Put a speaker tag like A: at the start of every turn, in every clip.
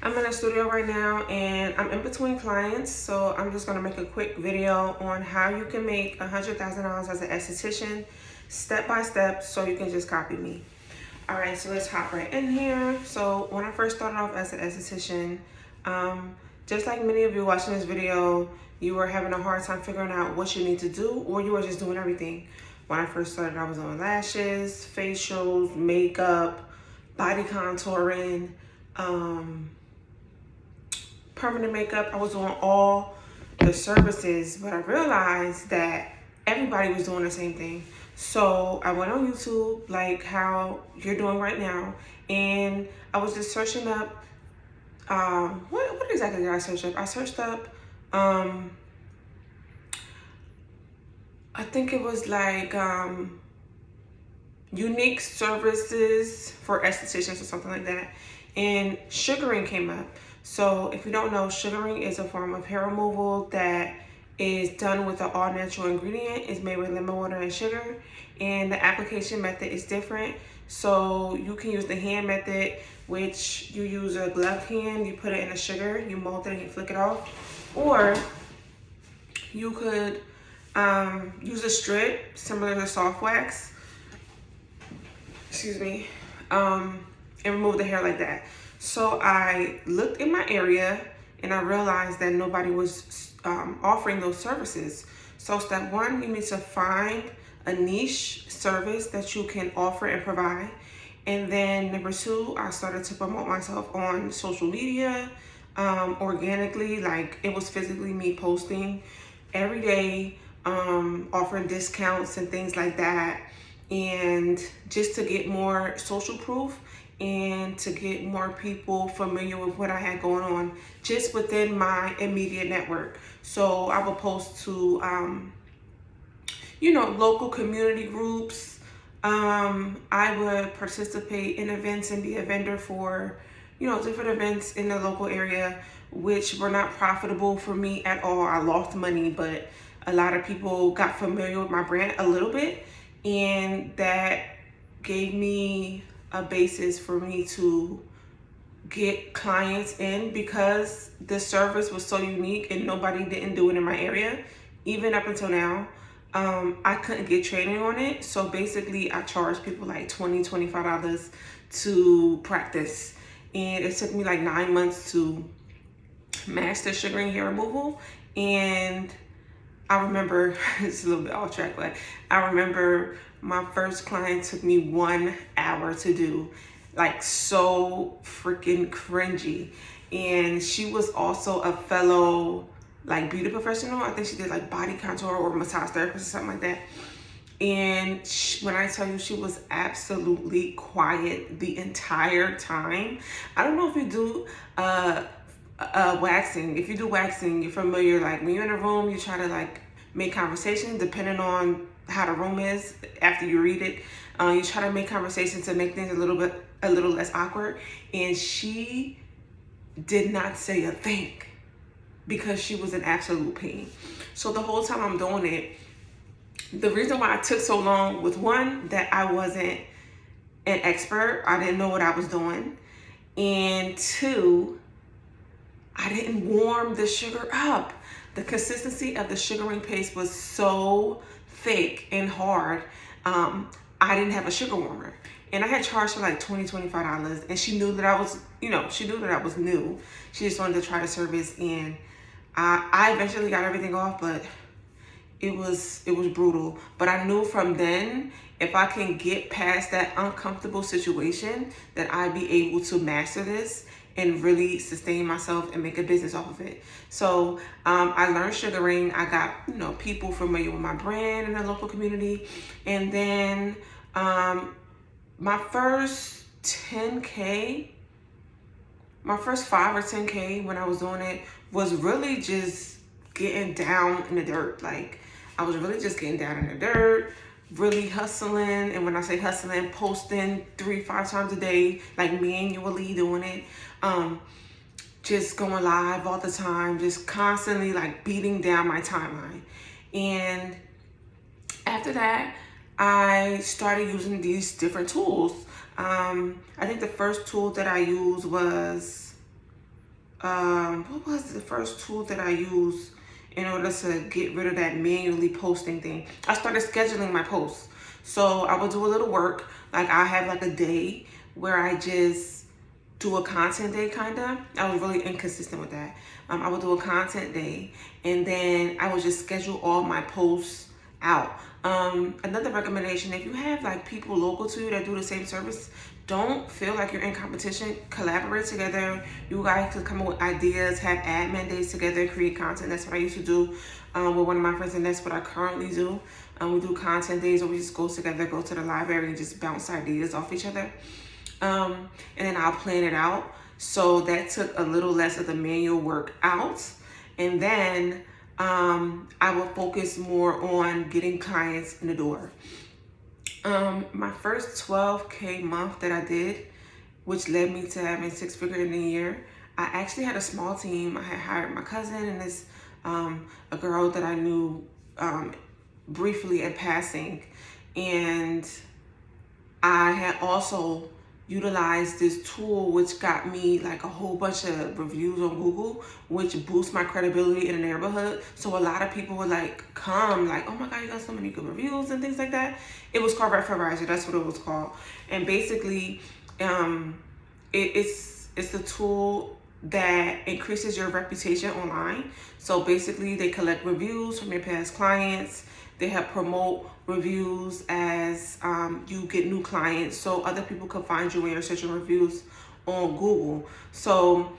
A: I'm in the studio right now and I'm in between clients, so I'm just gonna make a quick video on how you can make $100,000 as an esthetician, step by step, so you can just copy me. All right, so let's hop right in here. So when I first started off as an esthetician, just like many of you watching this video, you were having a hard time figuring out what you need to do, or you were just doing everything. When I first started, I was doing lashes, facials, makeup, body contouring, permanent makeup. I was doing all the services, but I realized that everybody was doing the same thing. So I went on YouTube, like how you're doing right now, and I was just searching up, what exactly did I search up? I searched up, I think it was like, unique services for estheticians or something like that. And sugaring came up. So if you don't know, sugaring is a form of hair removal that is done with an all natural ingredient. It's made with lemon water and sugar, and the application method is different. So you can use the hand method, which you use a gloved hand, you put it in the sugar, you mold it and you flick it off. Or you could use a strip similar to soft wax, excuse me, and remove the hair like that. So I looked in my area and I realized that nobody was offering those services. So step one, you need to find a niche service that you can offer and provide. And then number two, I started to promote myself on social media, organically, like it was physically me posting every day, offering discounts and things like that. And just to get more social proof and to get more people familiar with what I had going on just within my immediate network. So I would post to, local community groups. I would participate in events and be a vendor for, different events in the local area, which were not profitable for me at all. I lost money, but a lot of people got familiar with my brand a little bit, and that gave me a basis for me to get clients in, because the service was so unique and nobody didn't do it in my area. Even up until now, I couldn't get training on it. So basically I charged people like $20, $25 to practice. And it took me like 9 months to master sugaring hair removal. And I remember, it's a little bit off track, but I remember my first client took me 1 hour to do, like so freaking cringy. And she was also a fellow like beauty professional. I think she did like body contour or massage therapist or something like that. And when I tell you, she was absolutely quiet the entire time. I don't know if you do waxing. If you do waxing, you're familiar, like when you're in a room, you try to like make conversation depending on how the room is. After you read it, you try to make conversation to make things a little less awkward. And she did not say a thing because she was an absolute pain. So the whole time I'm doing it, the reason why I took so long was, one, that I wasn't an expert. I didn't know what I was doing. And two, I didn't warm the sugar up. The consistency of the sugaring paste was so thick and hard. I didn't have a sugar warmer. And I had charged her like $20, $25. And she knew that I was, she knew that I was new. She just wanted to try the service. And I eventually got everything off, but it was brutal. But I knew from then, if I can get past that uncomfortable situation, that I'd be able to master this and really sustain myself and make a business off of it. So I learned sugaring. I got, people familiar with my brand in the local community. And then my first 10K, my first 5 or 10K when I was doing it was really just getting down in the dirt. Like I was really just getting down in the dirt, really hustling. And when I say hustling, posting 3-5 times a day, like manually doing it. Just going live all the time, just constantly like beating down my timeline. And after that, I started using these different tools. I think the first tool that I used was what was the first tool that I used in order to get rid of that manually posting thing? I started scheduling my posts. So I would do a little work. Like I have like a day where I just do a content day kind of. I was really inconsistent with that. I would do a content day and then I would just schedule all my posts out. Another recommendation, if you have like people local to you that do the same service, don't feel like you're in competition. Collaborate together. You guys can come up with ideas, have admin days together, create content. That's what I used to do with one of my friends, and that's what I currently do. We do content days where we just go together, go to the library and just bounce ideas off each other. And then I'll plan it out. So that took a little less of the manual work out. And then I will focus more on getting clients in the door. My first 12K month that I did, which led me to having 6 figures in a year, I actually had a small team. I had hired my cousin and this a girl that I knew briefly in passing, and I had also utilized this tool which got me like a whole bunch of reviews on Google, which boosts my credibility in the neighborhood. So a lot of people would like come like, oh my God, you got so many good reviews and things like that. It was called Referizer, that's what it was called. And basically it's a tool that increases your reputation online. So basically they collect reviews from your past clients. They help promote reviews as you get new clients, so other people can find you when you're searching reviews on Google. So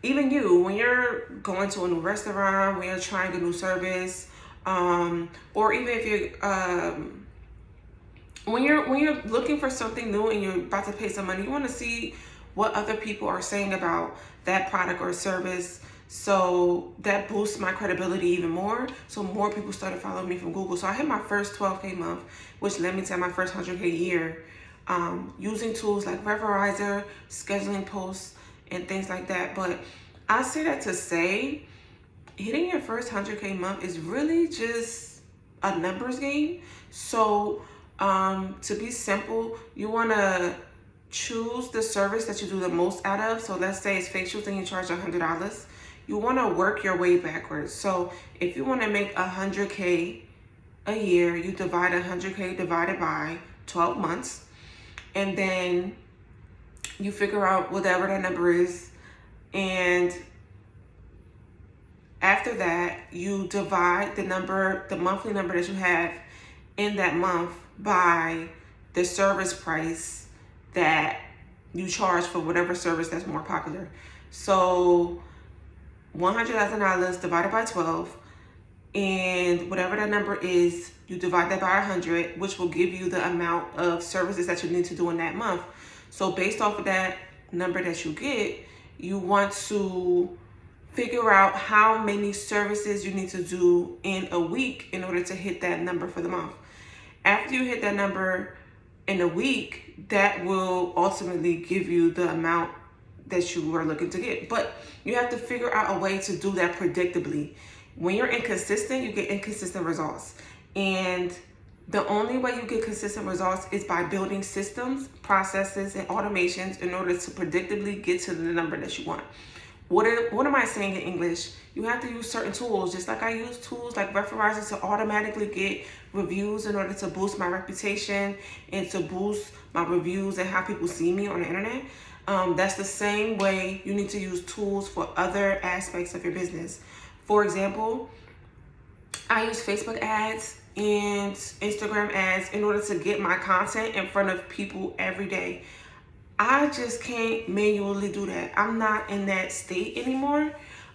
A: even you, when you're going to a new restaurant, when you're trying a new service, or even if you're when you're looking for something new and you're about to pay some money, you want to see what other people are saying about that product or service. So that boosts my credibility even more. So more people started following me from Google. So I hit my first 12K month, which led me to my first 100K year, using tools like Referizer, scheduling posts, and things like that. But I say that to say, hitting your first 100K month is really just a numbers game. So to be simple, you want to choose the service that you do the most out of. So let's say it's facials and you charge $100. You want to work your way backwards. So if you want to make 100K a year, you divide 100K divided by 12 months, and then you figure out whatever that number is, and after that you divide the monthly number that you have in that month by the service price that you charge for whatever service that's more popular. So $100,000 divided by 12, and whatever that number is, you divide that by 100, which will give you the amount of services that you need to do in that month. So based off of that number that you get, you want to figure out how many services you need to do in a week in order to hit that number for the month. After you hit that number in a week, that will ultimately give you the amount that you are looking to get. But you have to figure out a way to do that predictably. When you're inconsistent, you get inconsistent results. And the only way you get consistent results is by building systems, processes, and automations in order to predictably get to the number that you want. What am I saying in English? You have to use certain tools, just like I use tools like Referizer to automatically get reviews in order to boost my reputation and to boost my reviews and how people see me on the internet. That's the same way you need to use tools for other aspects of your business. For example, I use Facebook ads and Instagram ads in order to get my content in front of people every day. I just can't manually do that. I'm not in that state anymore.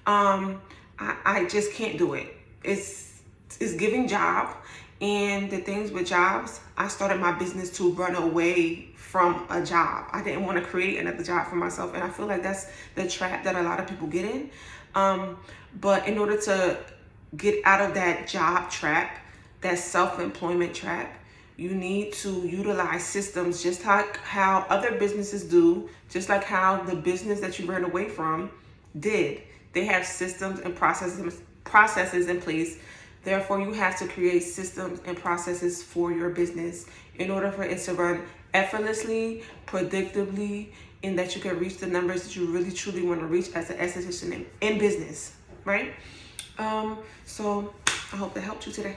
A: I just can't do it. It's giving job, and the things with jobs, I started my business to run away from a job. I didn't want to create another job for myself, and I feel like that's the trap that a lot of people get in. But in order to get out of that job trap, that self-employment trap, you need to utilize systems just like how other businesses do, just like how the business that you ran away from did. They have systems and processes in place. Therefore, you have to create systems and processes for your business in order for it to run effortlessly, predictably, and that you can reach the numbers that you really truly want to reach as an esthetician in business, right? So I hope that helped you today.